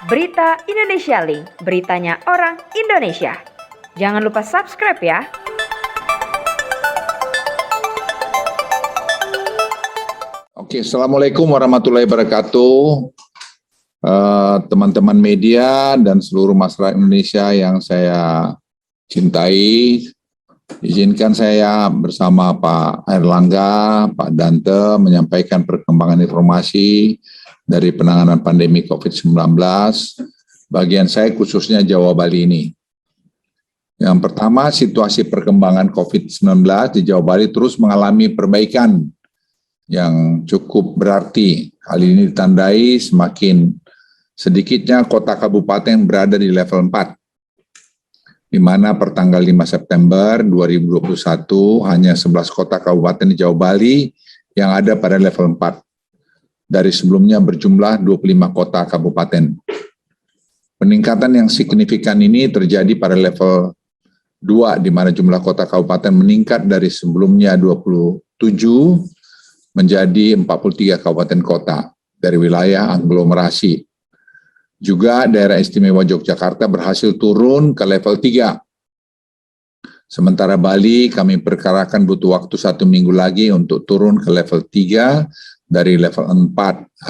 Berita Indonesia Link, beritanya orang Indonesia. Jangan lupa subscribe ya. Oke, Assalamualaikum warahmatullahi wabarakatuh. Teman-teman media dan seluruh masyarakat Indonesia yang saya cintai, izinkan saya bersama Pak Airlangga, Pak Dante menyampaikan perkembangan informasi dari penanganan pandemi COVID-19, bagian saya khususnya Jawa Bali ini. Yang pertama, situasi perkembangan COVID-19 di Jawa Bali terus mengalami perbaikan yang cukup berarti. Hal ini ditandai semakin sedikitnya kota kabupaten berada di level 4, di mana pertanggal 5 September 2021 hanya 11 kota kabupaten di Jawa Bali yang ada pada level 4. Dari sebelumnya berjumlah 25 kota kabupaten. Peningkatan yang signifikan ini terjadi pada level 2, di mana jumlah kota kabupaten meningkat dari sebelumnya 27 menjadi 43 kabupaten kota dari wilayah aglomerasi. Juga daerah istimewa Yogyakarta berhasil turun ke level 3. Sementara Bali kami perkirakan butuh waktu 1 minggu lagi untuk turun ke level 3 dari level 4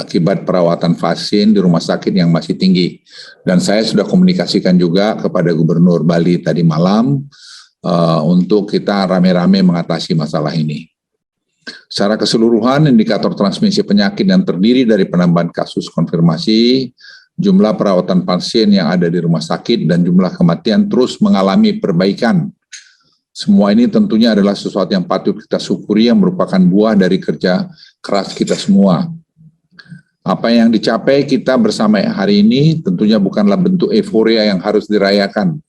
akibat perawatan pasien di rumah sakit yang masih tinggi. Dan saya sudah komunikasikan juga kepada Gubernur Bali tadi malam untuk kita rame-rame mengatasi masalah ini. Secara keseluruhan, indikator transmisi penyakit yang terdiri dari penambahan kasus konfirmasi, jumlah perawatan pasien yang ada di rumah sakit, dan jumlah kematian terus mengalami perbaikan. Semua ini tentunya adalah sesuatu yang patut kita syukuri yang merupakan buah dari kerja keras kita semua. Apa yang dicapai kita bersama hari ini tentunya bukanlah bentuk euforia yang harus dirayakan.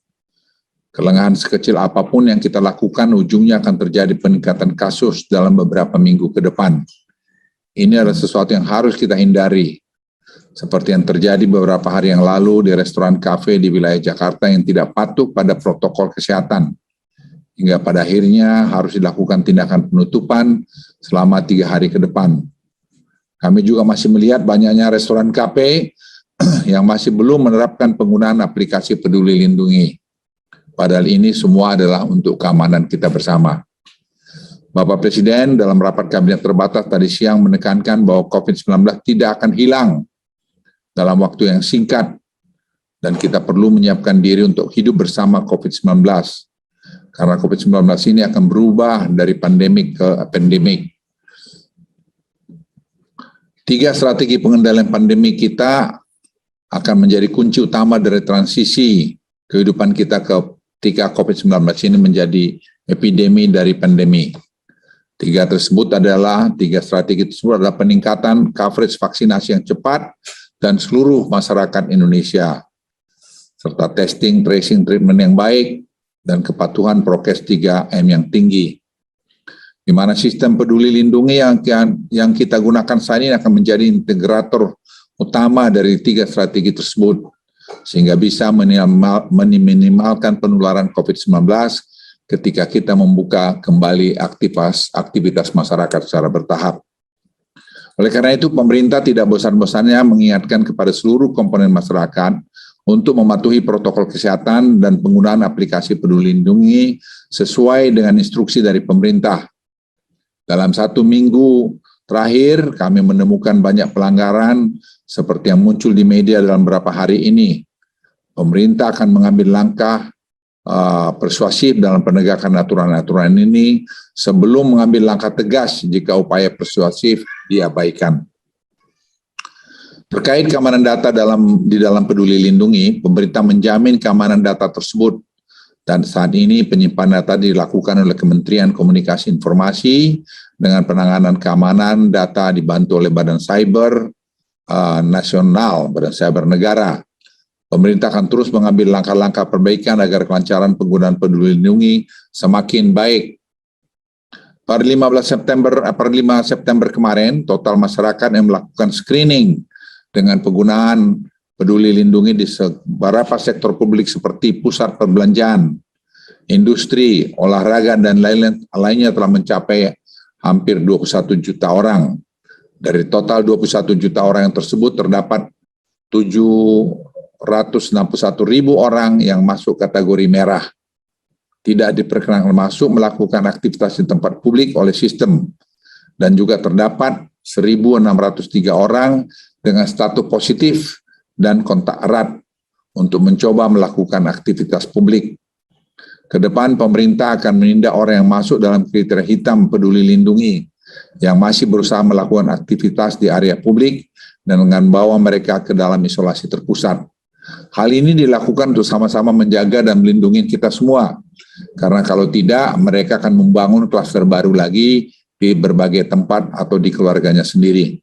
Kelengahan sekecil apapun yang kita lakukan ujungnya akan terjadi peningkatan kasus dalam beberapa minggu ke depan. Ini adalah sesuatu yang harus kita hindari. Seperti yang terjadi beberapa hari yang lalu di restoran kafe di wilayah Jakarta yang tidak patuh pada protokol kesehatan. Hingga pada akhirnya harus dilakukan tindakan penutupan selama 3 hari ke depan. Kami juga masih melihat banyaknya restoran kafe yang masih belum menerapkan penggunaan aplikasi Peduli Lindungi. Padahal ini semua adalah untuk keamanan kita bersama. Bapak Presiden dalam rapat kabinet terbatas tadi siang menekankan bahwa COVID-19 tidak akan hilang dalam waktu yang singkat dan kita perlu menyiapkan diri untuk hidup bersama COVID-19. Karena COVID-19 ini akan berubah dari pandemik ke endemik. 3 strategi pengendalian pandemi kita akan menjadi kunci utama dari transisi kehidupan kita ketika COVID-19 ini menjadi epidemi dari pandemi. 3 strategi tersebut adalah peningkatan coverage vaksinasi yang cepat dan seluruh masyarakat Indonesia, serta testing, tracing, treatment yang baik, dan kepatuhan prokes 3M yang tinggi. Di mana sistem Peduli Lindungi yang kita gunakan saat ini akan menjadi integrator utama dari 3 strategi tersebut, sehingga bisa meminimalkan penularan COVID-19 ketika kita membuka kembali aktivitas masyarakat secara bertahap. Oleh karena itu, pemerintah tidak bosan-bosannya mengingatkan kepada seluruh komponen masyarakat untuk mematuhi protokol kesehatan dan penggunaan aplikasi Peduli Lindungi sesuai dengan instruksi dari pemerintah. Dalam 1 minggu terakhir, kami menemukan banyak pelanggaran seperti yang muncul di media dalam beberapa hari ini. Pemerintah akan mengambil langkah persuasif dalam penegakan aturan-aturan ini sebelum mengambil langkah tegas jika upaya persuasif diabaikan. Terkait keamanan data di dalam Peduli Lindungi, pemerintah menjamin keamanan data tersebut dan saat ini penyimpanan data dilakukan oleh Kementerian Komunikasi Informasi dengan penanganan keamanan data dibantu oleh Badan Cyber Nasional, Badan Cyber Negara. Pemerintah akan terus mengambil langkah-langkah perbaikan agar kelancaran penggunaan Peduli Lindungi semakin baik. Per 5 September kemarin, total masyarakat yang melakukan screening dengan penggunaan Peduli Lindungi di beberapa sektor publik seperti pusat perbelanjaan, industri, olahraga, dan lainnya telah mencapai hampir 21 juta orang. Dari total 21 juta orang yang tersebut terdapat orang yang masuk kategori merah. Tidak diperkenankan masuk melakukan aktivitas di tempat publik oleh sistem. Dan juga terdapat 1.603 orang dengan status positif dan kontak erat untuk mencoba melakukan aktivitas publik. Kedepan pemerintah akan menindak orang yang masuk dalam kriteria hitam Peduli Lindungi yang masih berusaha melakukan aktivitas di area publik dan dengan bawa mereka ke dalam isolasi terpusat. Hal ini dilakukan untuk sama-sama menjaga dan melindungi kita semua. Karena kalau tidak, mereka akan membangun klaster baru lagi di berbagai tempat atau di keluarganya sendiri.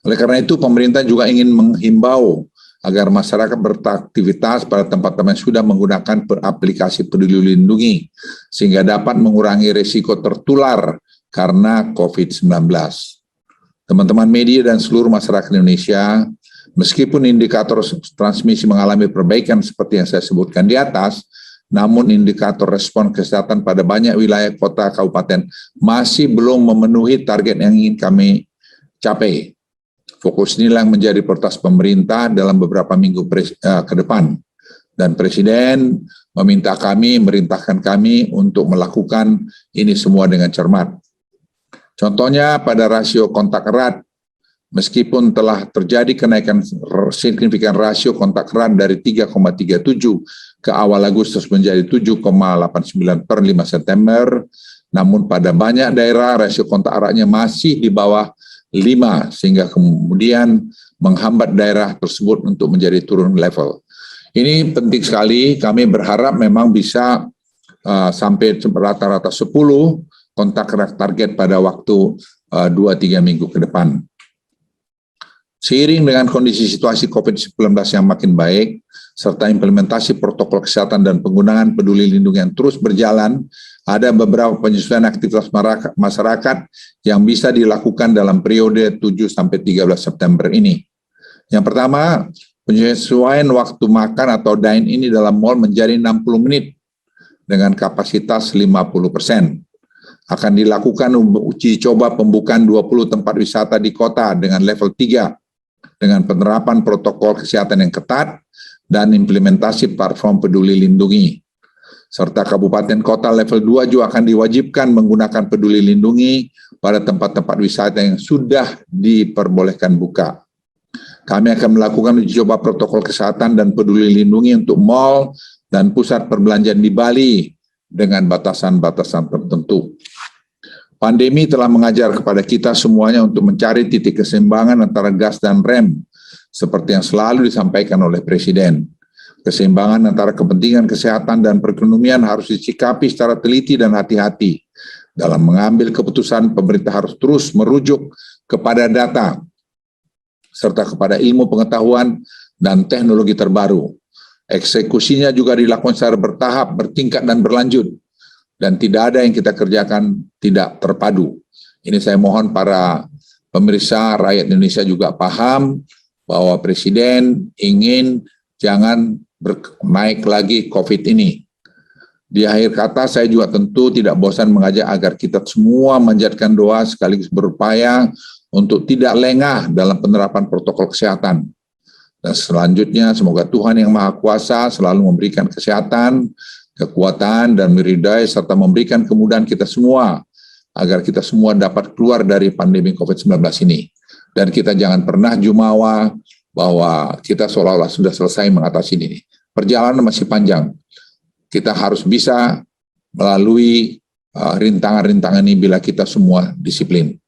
Oleh karena itu, pemerintah juga ingin menghimbau agar masyarakat beraktivitas pada tempat-tempat yang sudah menggunakan aplikasi Peduli Lindungi, sehingga dapat mengurangi risiko tertular karena COVID-19. Teman-teman media dan seluruh masyarakat Indonesia, meskipun indikator transmisi mengalami perbaikan seperti yang saya sebutkan di atas, namun indikator respon kesehatan pada banyak wilayah kota kabupaten masih belum memenuhi target yang ingin kami capai. Fokus inilah yang menjadi prioritas pemerintah dalam beberapa minggu ke depan. Dan Presiden merintahkan kami untuk melakukan ini semua dengan cermat. Contohnya pada rasio kontak erat, meskipun telah terjadi kenaikan signifikan rasio kontak erat dari 3,37 ke awal Agustus menjadi 7,89 per 5 September, namun pada banyak daerah rasio kontak eratnya masih di bawah 5, sehingga kemudian menghambat daerah tersebut untuk menjadi turun level. Ini penting sekali, kami berharap memang bisa sampai rata-rata 10 kontak erat target pada waktu 2-3 minggu ke depan. Seiring dengan kondisi situasi COVID-19 yang makin baik, serta implementasi protokol kesehatan dan penggunaan Peduli Lindungi yang terus berjalan, ada beberapa penyesuaian aktivitas masyarakat yang bisa dilakukan dalam periode 7-13 September ini. Yang pertama, penyesuaian waktu makan atau dine-in dalam mal menjadi 60 menit dengan kapasitas 50%. Akan dilakukan uji coba pembukaan 20 tempat wisata di kota dengan level 3 dengan penerapan protokol kesehatan yang ketat dan implementasi platform Peduli Lindungi. Serta kabupaten kota level 2 juga akan diwajibkan menggunakan Peduli Lindungi pada tempat-tempat wisata yang sudah diperbolehkan buka. Kami akan melakukan uji coba protokol kesehatan dan Peduli Lindungi untuk mal dan pusat perbelanjaan di Bali dengan batasan-batasan tertentu. Pandemi telah mengajar kepada kita semuanya untuk mencari titik keseimbangan antara gas dan rem, seperti yang selalu disampaikan oleh Presiden. Keseimbangan antara kepentingan kesehatan dan perekonomian harus disikapi secara teliti dan hati-hati. Dalam mengambil keputusan, pemerintah harus terus merujuk kepada data, serta kepada ilmu pengetahuan dan teknologi terbaru. Eksekusinya juga dilakukan secara bertahap, bertingkat, dan berlanjut. Dan tidak ada yang kita kerjakan tidak terpadu. Ini saya mohon para pemirsa, rakyat Indonesia juga paham bahwa Presiden ingin jangan naik lagi COVID ini. Di akhir kata, saya juga tentu tidak bosan mengajak agar kita semua manjatkan doa sekaligus berupaya untuk tidak lengah dalam penerapan protokol kesehatan. Dan selanjutnya, semoga Tuhan Yang Maha Kuasa selalu memberikan kesehatan, kekuatan, dan meridai, serta memberikan kemudahan kita semua, agar kita semua dapat keluar dari pandemi COVID-19 ini. Dan kita jangan pernah jumawa bahwa kita seolah-olah sudah selesai mengatasi ini. Perjalanan masih panjang. Kita harus bisa melalui rintangan-rintangan ini bila kita semua disiplin.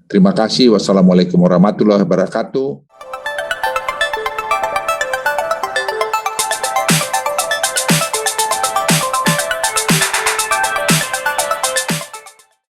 Terima kasih. Wassalamualaikum warahmatullahi wabarakatuh.